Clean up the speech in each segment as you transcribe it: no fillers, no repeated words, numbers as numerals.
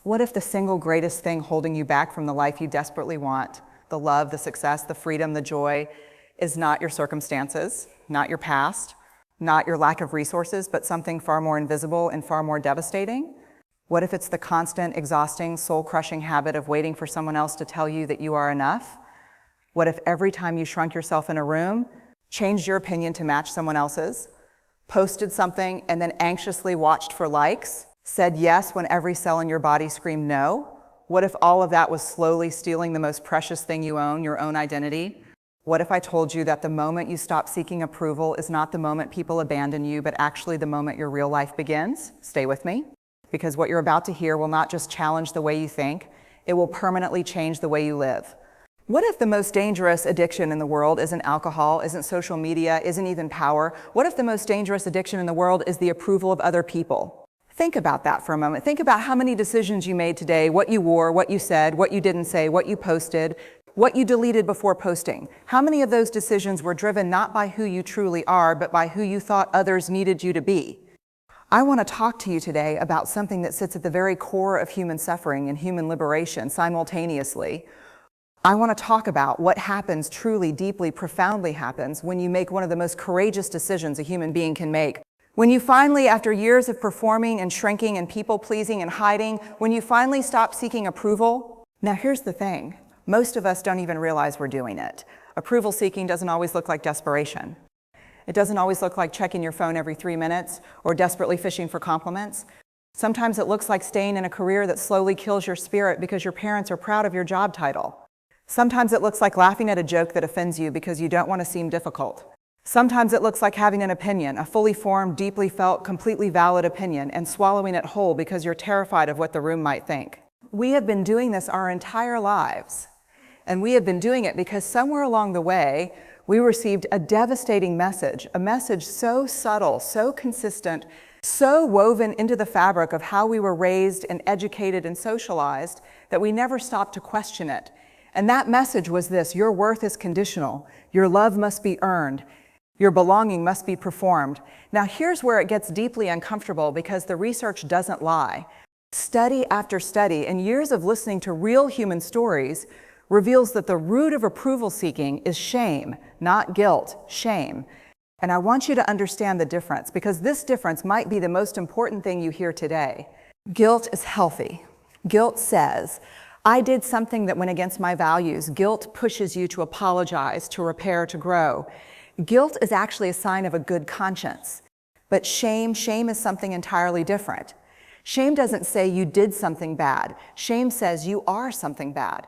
What if the single greatest thing holding you back from the life you desperately want, the love, the success, the freedom, the joy, is not your circumstances, not your past, not your lack of resources, but something far more invisible and far more devastating? What if it's the constant, exhausting, soul-crushing habit of waiting for someone else to tell you that you are enough? What if every time you shrunk yourself in a room, changed your opinion to match someone else's, posted something and then anxiously watched for likes, said yes when every cell in your body screamed no? What if all of that was slowly stealing the most precious thing you own, your own identity? What if I told you that the moment you stop seeking approval is not the moment people abandon you, but actually the moment your real life begins? Stay with me, because what you're about to hear will not just challenge the way you think, it will permanently change the way you live. What if the most dangerous addiction in the world isn't alcohol, isn't social media, isn't even power? What if the most dangerous addiction in the world is the approval of other people? Think about that for a moment. Think about how many decisions you made today, what you wore, what you said, what you didn't say, what you posted, what you deleted before posting. How many of those decisions were driven not by who you truly are, but by who you thought others needed you to be? I want to talk to you today about something that sits at the very core of human suffering and human liberation simultaneously. I want to talk about what happens truly, deeply, profoundly happens when you make one of the most courageous decisions a human being can make. When you finally, after years of performing and shrinking and people-pleasing and hiding, when you finally stop seeking approval. Now here's the thing. Most of us don't even realize we're doing it. Approval seeking doesn't always look like desperation. It doesn't always look like checking your phone every 3 minutes or desperately fishing for compliments. Sometimes it looks like staying in a career that slowly kills your spirit because your parents are proud of your job title. Sometimes it looks like laughing at a joke that offends you because you don't want to seem difficult. Sometimes it looks like having an opinion, a fully formed, deeply felt, completely valid opinion, and swallowing it whole because you're terrified of what the room might think. We have been doing this our entire lives. And we have been doing it because somewhere along the way, we received a devastating message, a message so subtle, so consistent, so woven into the fabric of how we were raised and educated and socialized that we never stopped to question it. And that message was this: your worth is conditional, your love must be earned, your belonging must be performed. Now here's where it gets deeply uncomfortable because the research doesn't lie. Study after study and years of listening to real human stories reveals that the root of approval seeking is shame, not guilt, shame. And I want you to understand the difference because this difference might be the most important thing you hear today. Guilt is healthy. Guilt says, I did something that went against my values. Guilt pushes you to apologize, to repair, to grow. Guilt is actually a sign of a good conscience. But shame is something entirely different. Shame doesn't say you did something bad. Shame says you are something bad.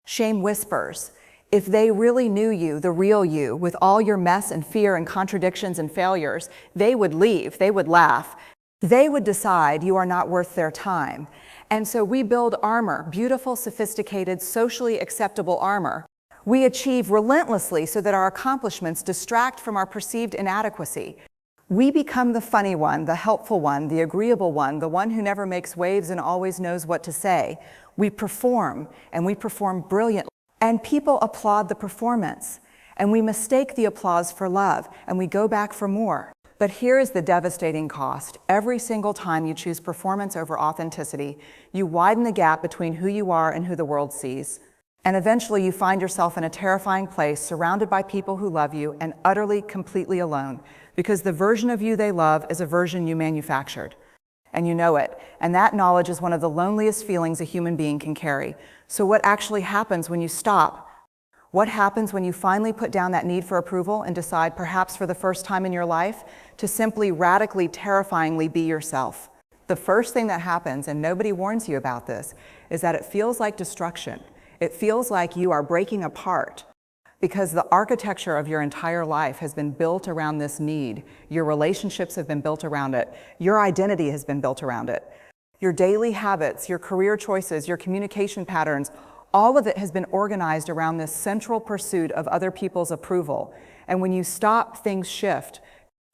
Shame whispers, if they really knew you, the real you, with all your mess and fear and contradictions and failures, they would leave, they would laugh. They would decide you are not worth their time. And so we build armor, beautiful, sophisticated, socially acceptable armor. We achieve relentlessly so that our accomplishments distract from our perceived inadequacy. We become the funny one, the helpful one, the agreeable one, the one who never makes waves and always knows what to say. We perform, and we perform brilliantly. And people applaud the performance. And we mistake the applause for love, and we go back for more. But here is the devastating cost. Every single time you choose performance over authenticity, you widen the gap between who you are and who the world sees. And eventually you find yourself in a terrifying place, surrounded by people who love you and utterly, completely alone, because the version of you they love is a version you manufactured. And you know it. And that knowledge is one of the loneliest feelings a human being can carry. So what actually happens when you stop? What happens when you finally put down that need for approval and decide, perhaps for the first time in your life, to simply radically, terrifyingly be yourself? The first thing that happens, and nobody warns you about this, is that it feels like destruction. It feels like you are breaking apart because the architecture of your entire life has been built around this need. Your relationships have been built around it. Your identity has been built around it. Your daily habits, your career choices, your communication patterns, all of it has been organized around this central pursuit of other people's approval. And when you stop, things shift.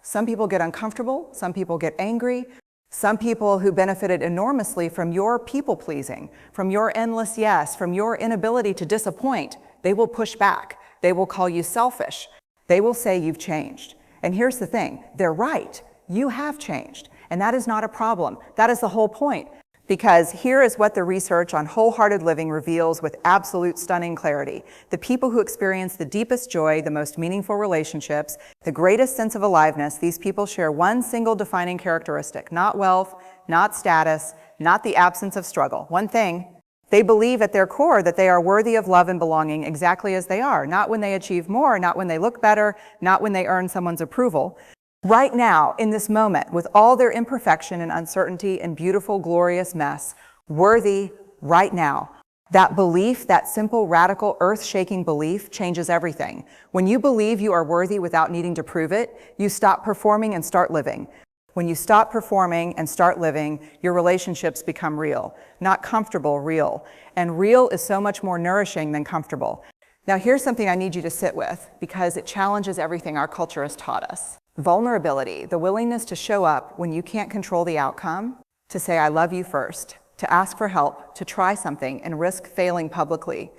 Some people get uncomfortable, some people get angry, some people who benefited enormously from your people-pleasing, from your endless yes, from your inability to disappoint, they will push back. They will call you selfish. They will say you've changed. And here's the thing, they're right. You have changed. And that is not a problem. That is the whole point. Because here is what the research on wholehearted living reveals with absolute stunning clarity. The people who experience the deepest joy, the most meaningful relationships, the greatest sense of aliveness, these people share one single defining characteristic, not wealth, not status, not the absence of struggle. One thing, they believe at their core that they are worthy of love and belonging exactly as they are, not when they achieve more, not when they look better, not when they earn someone's approval. Right now, in this moment, with all their imperfection and uncertainty and beautiful, glorious mess, worthy right now. That belief, that simple, radical, earth-shaking belief changes everything. When you believe you are worthy without needing to prove it, you stop performing and start living. When you stop performing and start living, your relationships become real. Not comfortable, real. And real is so much more nourishing than comfortable. Now here's something I need you to sit with, because it challenges everything our culture has taught us. Vulnerability, the willingness to show up when you can't control the outcome, to say I love you first, to ask for help, to try something and risk failing publicly.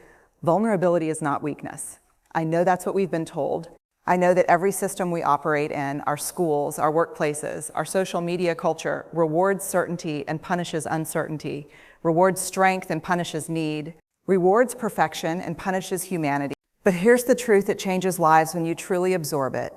Vulnerability is not weakness. I know that's what we've been told. I know that every system we operate in, our schools, our workplaces, our social media culture, rewards certainty and punishes uncertainty, rewards strength and punishes need, rewards perfection and punishes humanity. But here's the truth that changes lives when you truly absorb it.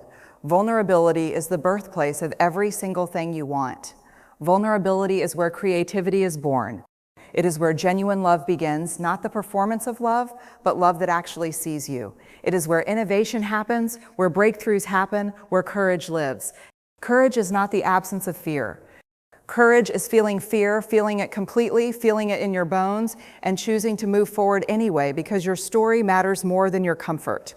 Vulnerability is the birthplace of every single thing you want. Vulnerability is where creativity is born. It is where genuine love begins, not the performance of love, but love that actually sees you. It is where innovation happens, where breakthroughs happen, where courage lives. Courage is not the absence of fear. Courage is feeling fear, feeling it completely, feeling it in your bones, and choosing to move forward anyway because your story matters more than your comfort.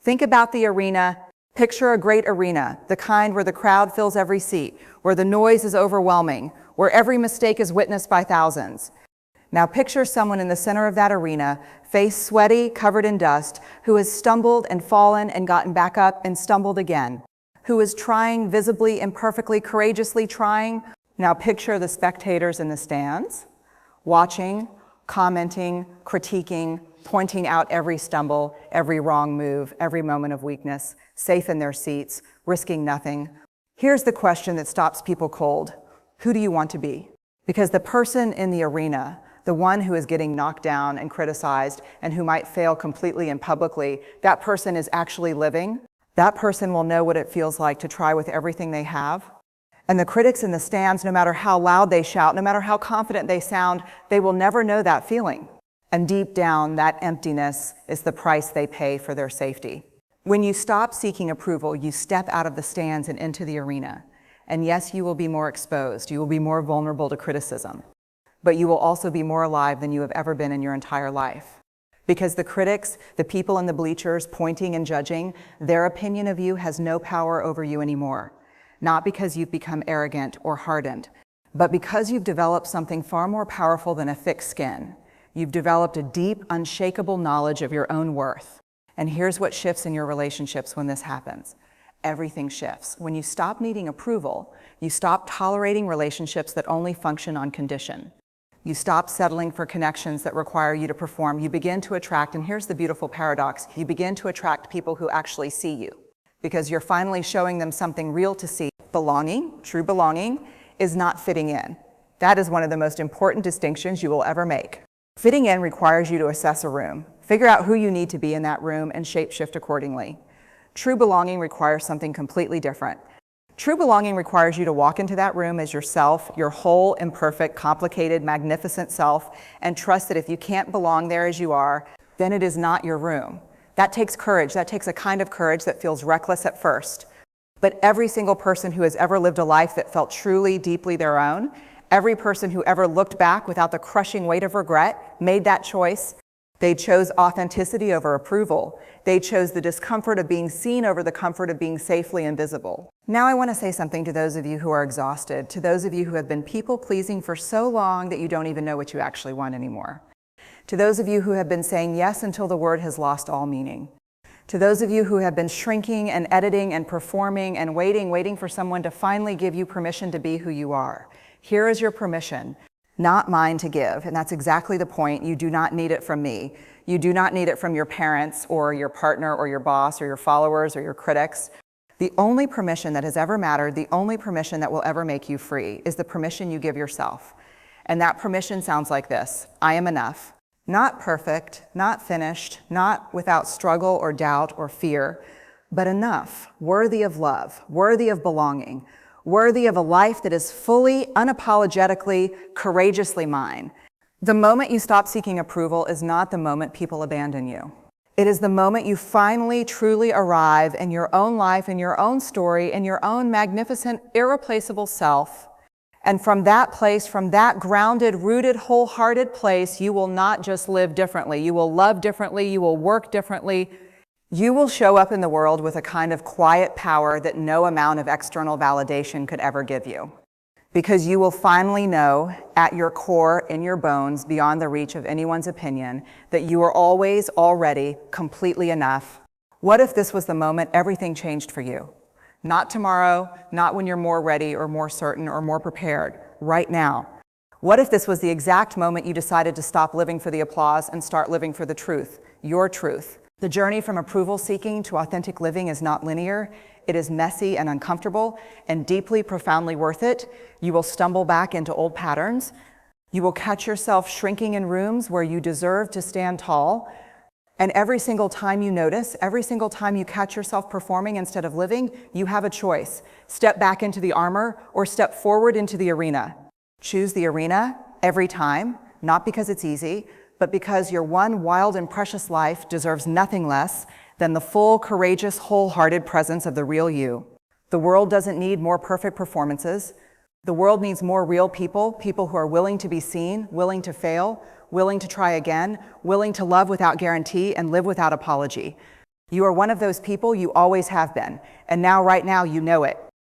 Think about the arena. Picture a great arena, the kind where the crowd fills every seat, where the noise is overwhelming, where every mistake is witnessed by thousands. Now picture someone in the center of that arena, face sweaty, covered in dust, who has stumbled and fallen and gotten back up and stumbled again, who is trying visibly, imperfectly, courageously trying. Now picture the spectators in the stands, watching, commenting, critiquing, pointing out every stumble, every wrong move, every moment of weakness, safe in their seats, risking nothing. Here's the question that stops people cold. Who do you want to be? Because the person in the arena, the one who is getting knocked down and criticized and who might fail completely and publicly, that person is actually living. That person will know what it feels like to try with everything they have. And the critics in the stands, no matter how loud they shout, no matter how confident they sound, they will never know that feeling. And deep down, that emptiness is the price they pay for their safety. When you stop seeking approval, you step out of the stands and into the arena. And yes, you will be more exposed. You will be more vulnerable to criticism. But you will also be more alive than you have ever been in your entire life. Because the critics, the people in the bleachers pointing and judging, their opinion of you has no power over you anymore. Not because you've become arrogant or hardened, but because you've developed something far more powerful than a thick skin. You've developed a deep, unshakable knowledge of your own worth. And here's what shifts in your relationships when this happens. Everything shifts. When you stop needing approval, you stop tolerating relationships that only function on condition. You stop settling for connections that require you to perform. You begin to attract, and here's the beautiful paradox, you begin to attract people who actually see you because you're finally showing them something real to see. Belonging, true belonging, is not fitting in. That is one of the most important distinctions you will ever make. Fitting in requires you to assess a room, figure out who you need to be in that room, and shape-shift accordingly. True belonging requires something completely different. True belonging requires you to walk into that room as yourself, your whole, imperfect, complicated, magnificent self, and trust that if you can't belong there as you are, then it is not your room. That takes courage. That takes a kind of courage that feels reckless at first. But every single person who has ever lived a life that felt truly, deeply their own, every person who ever looked back without the crushing weight of regret, made that choice. They chose authenticity over approval. They chose the discomfort of being seen over the comfort of being safely invisible. Now I want to say something to those of you who are exhausted, to those of you who have been people-pleasing for so long that you don't even know what you actually want anymore. To those of you who have been saying yes until the word has lost all meaning. To those of you who have been shrinking and editing and performing and waiting for someone to finally give you permission to be who you are. Here is your permission, not mine to give. And that's exactly the point. You do not need it from me. You do not need it from your parents or your partner or your boss or your followers or your critics. The only permission that has ever mattered, the only permission that will ever make you free is the permission you give yourself. And that permission sounds like this: I am enough. Not perfect, not finished, not without struggle or doubt or fear, but enough, worthy of love, worthy of belonging, worthy of a life that is fully, unapologetically, courageously mine. The moment you stop seeking approval is not the moment people abandon you. It is the moment you finally, truly arrive in your own life, in your own story, in your own magnificent, irreplaceable self. And from that place, from that grounded, rooted, wholehearted place, you will not just live differently. You will love differently. You will work differently. You will show up in the world with a kind of quiet power that no amount of external validation could ever give you. Because you will finally know at your core, in your bones, beyond the reach of anyone's opinion, that you are always, already, completely enough. What if this was the moment everything changed for you? Not tomorrow, not when you're more ready or more certain or more prepared, right now. What if this was the exact moment you decided to stop living for the applause and start living for the truth, your truth? The journey from approval seeking to authentic living is not linear. It is messy and uncomfortable and deeply, profoundly worth it. You will stumble back into old patterns. You will catch yourself shrinking in rooms where you deserve to stand tall. And every single time you notice, every single time you catch yourself performing instead of living, you have a choice. Step back into the armor or step forward into the arena. Choose the arena every time, not because it's easy, but because your one wild and precious life deserves nothing less than the full, courageous, wholehearted presence of the real you. The world doesn't need more perfect performances. The world needs more real people, people who are willing to be seen, willing to fail, willing to try again, willing to love without guarantee and live without apology. You are one of those people. You always have been. And now, right now, you know it.